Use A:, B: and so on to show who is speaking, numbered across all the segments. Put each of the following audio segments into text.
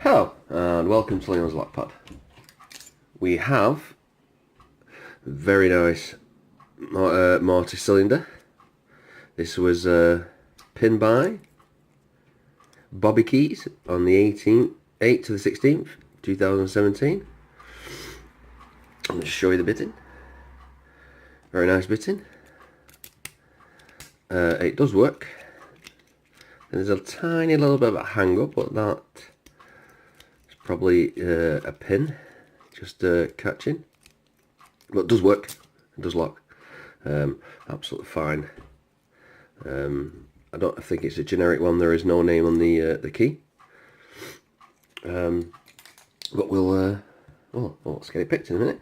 A: Hello and welcome to Leon's Lockpad. We have a very nice mortar cylinder. This was pinned by Bobby Keyz on the 8th to the 16th, 2017. I'm going to show you the bitting. Very nice bitting. It does work. And there's a tiny little bit of a hang up, but that is probably a pin just catching. But it does work. It does lock. Absolutely fine. I don't think it's a generic one. There is no name on the key. But we'll let's get it picked in a minute.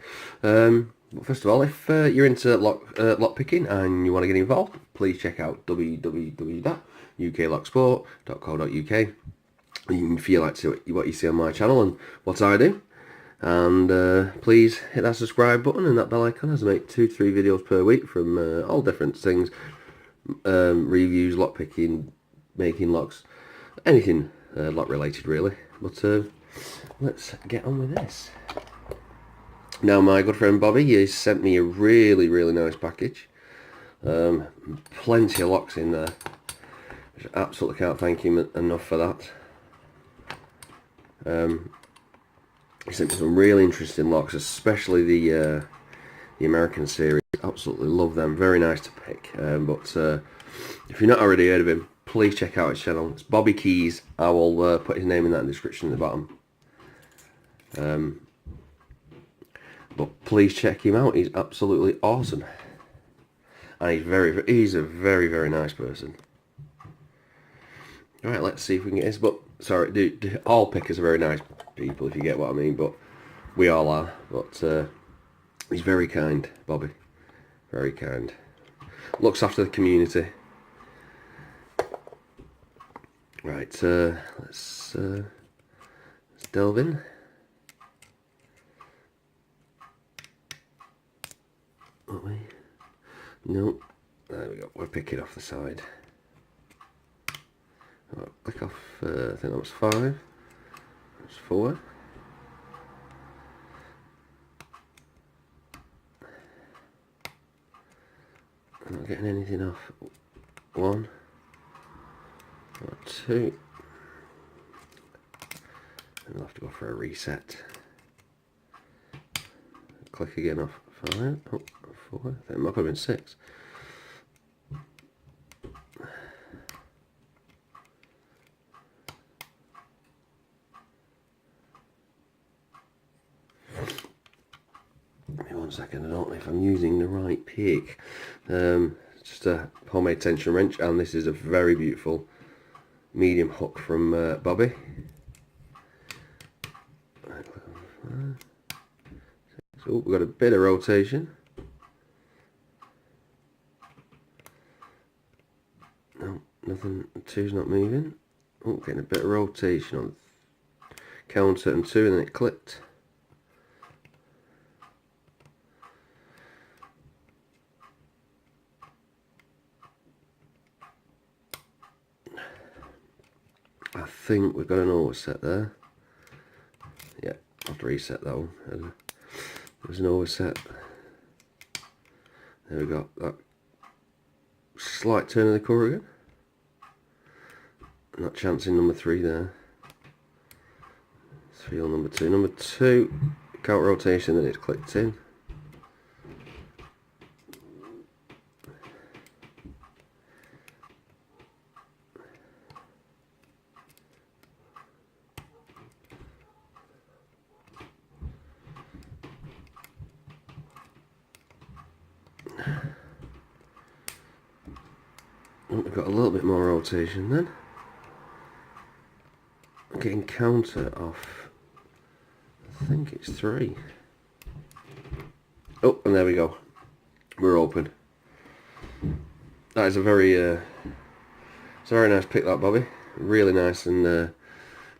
A: But first of all, if you're into lock picking and you want to get involved, please check out www.uklocksport.co.uk. You can feel like what you see on my channel and what I do. And please hit that subscribe button and that bell icon, as I make 2-3 videos per week from all different things. Reviews, lock picking, making locks, anything lock related really. But let's get on with this. Now my good friend Bobby has sent me a really nice package. Plenty of locks in there. I absolutely can't thank him enough for that. He sent me some really interesting locks, especially the American series. Absolutely love them. Very nice to pick. But if you're not already heard of him, please check out his channel. It's Bobby Keyz. I will put his name in that description at the bottom. But please check him out. He's absolutely awesome, and he's a very nice person. All right, let's see if we can get this. But sorry, all pickers are very nice people, if you get what I mean. But we all are. But he's very kind, Bobby. Very kind. Looks after the community. Right, let's delve in. No, there we go. We're picking off the side. I'll click off. I think that was 5. That's 4. I'm not getting anything off. 1 or 2. And I'll have to go for a reset. Click again off 5. Oh, 4. I think it might have been 6. Give me 1 second. I don't know if I'm using the right pick. Just a homemade tension wrench, and this is a very beautiful medium hook from Bobby. So we've got a bit of rotation. No, nothing. 2's not moving. Oh, getting a bit of rotation on counter and 2, and then it clicked. I think we've got an overset there. Yeah, I'll have to reset that one. There's an overset. There we go. That slight turn of the core again. Not chancing number 3 there. 3 on number 2. Number 2, count rotation, then it's clicked in. We've got a little bit more rotation then. I'm getting counter off, I think it's 3. Oh, and there we go. We're open. That is a very, it's a very nice pick, that, Bobby. Really nice, and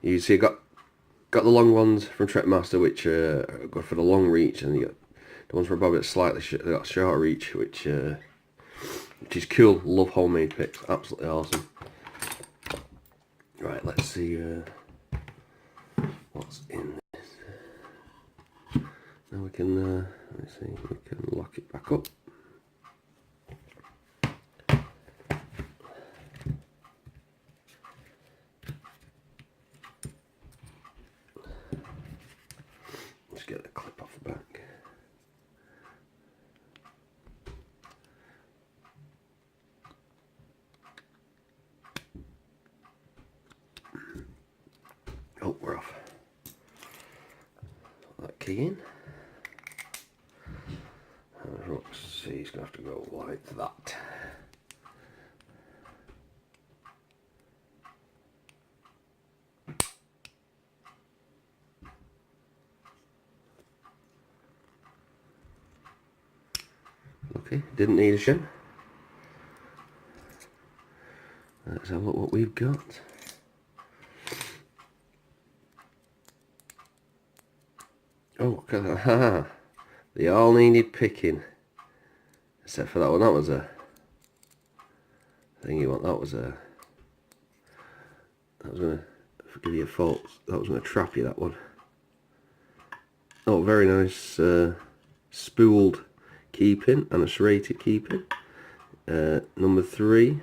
A: you see, got the long ones from Trekmaster, which go for the long reach, and you got the ones from Bobby that slightly got short reach, which is cool. Love homemade picks, absolutely awesome. Right, let's see. what's in this. Now we can, let me see, we can lock it back up. Just get the clip off the back. Oh, we're off. Put that key in. Let's see, he's going to have to go like that. Okay, didn't need a shim. Let's have a look what we've got. Oh, haha. They all needed picking. Except for that one. That was a thingy one. That was going to give you a fault. That was going to trap you, that one. Oh, very nice spooled keeping and a serrated keeping. Number 3,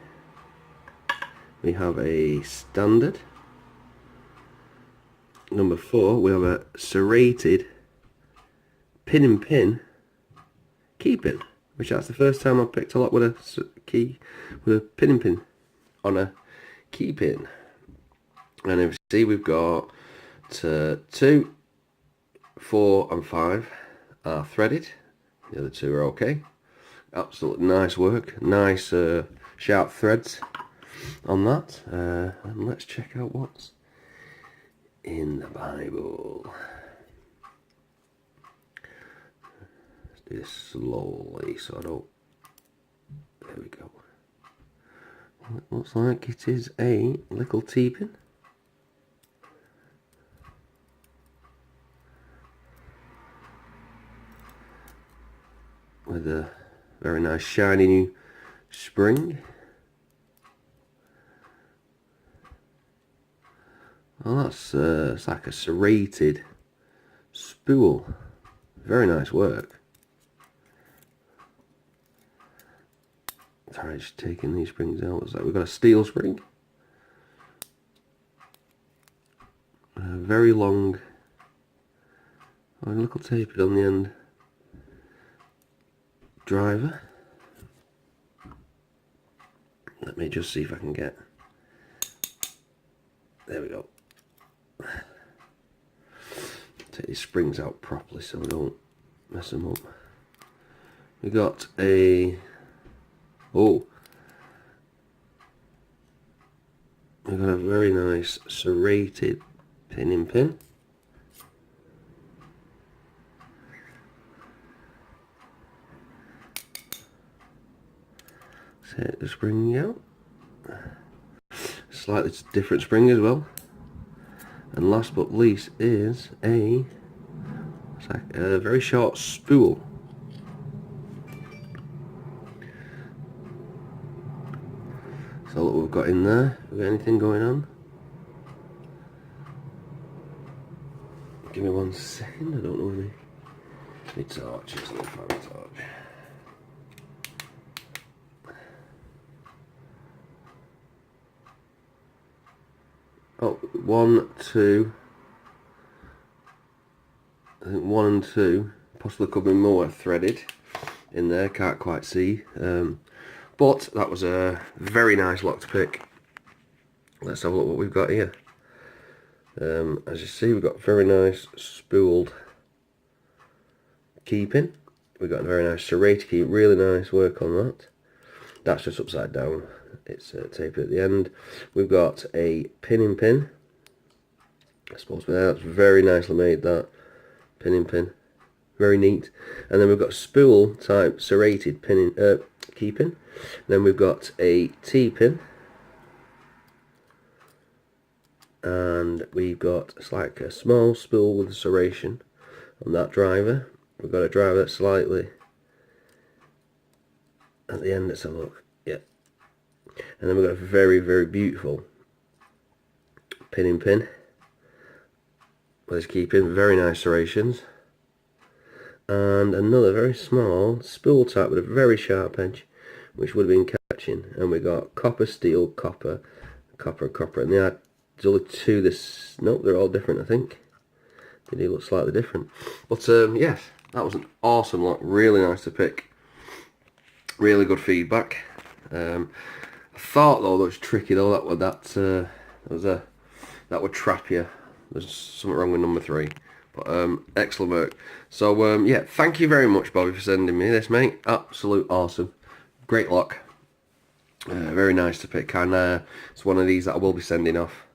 A: we have a standard. Number 4, we have a serrated pin and pin keeping, which that's the first time I've picked a lot with a pin and pin on a keeping. And if you see, we've got 2, 4 and 5 are threaded. The other 2 are okay. Absolutely nice work. Nice sharp threads on that. And let's check out what's in the Bible. Let's do this slowly so I don't... There we go. Well, it looks like it is a little teepin. With a very nice shiny new spring. Well, that's it's like a serrated spool. Very nice work. Sorry, just taking these springs out. It's like we've got a steel spring. Very long. A little tapered on the end. Driver. Let me just see if I can get... There we go. Take these springs out properly so we don't mess them up. We got a... Oh! We got a very nice serrated pin in pin. Take the spring out. Slightly different spring as well. And last but least is it's like a very short spool. So look what we've got in there. Have we got anything going on? Give me 1 second. I don't know any torches. Let me find a torch. Oh, 1, 2. I think 1 and 2. Possibly could be more threaded in there. Can't quite see. But that was a very nice lock to pick. Let's have a look what we've got here. As you see, we've got very nice spooled keeping. We've got a very nice serrated keep. Really nice work on that. That's just upside down. It's tapered at the end. We've got a pin in pin. I suppose that's very nicely made, that pin in pin. Very neat. And then we've got spool type serrated pin in, keeping. Then we've got a T-pin. And we've got, it's like a small spool with a serration on that driver. We've got a driver that's slightly at the end. Let's have a look. Yeah. And then we've got a very, very beautiful pin in pin. with his keeping. Very nice serrations. And another very small spool type with a very sharp edge, which would have been catching. And we got copper, steel, copper, copper, copper. And there's only two. Nope, they're all different, I think. They do look slightly different. But yes, that was an awesome lot. Really nice to pick. Really good feedback. I thought though that was tricky though. That would trap you. There's something wrong with number 3. But excellent work. So yeah, thank you very much, Bobby, for sending me this, mate. Absolute awesome. Great luck. Very nice to pick. And it's one of these that I will be sending off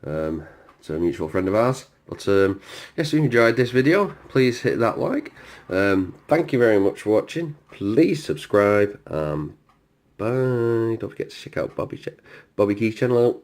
A: to a mutual friend of ours. But yes, if you enjoyed this video, please hit that like. Thank you very much for watching. Please subscribe. Bye. Don't forget to check out Bobby Keyz channel out.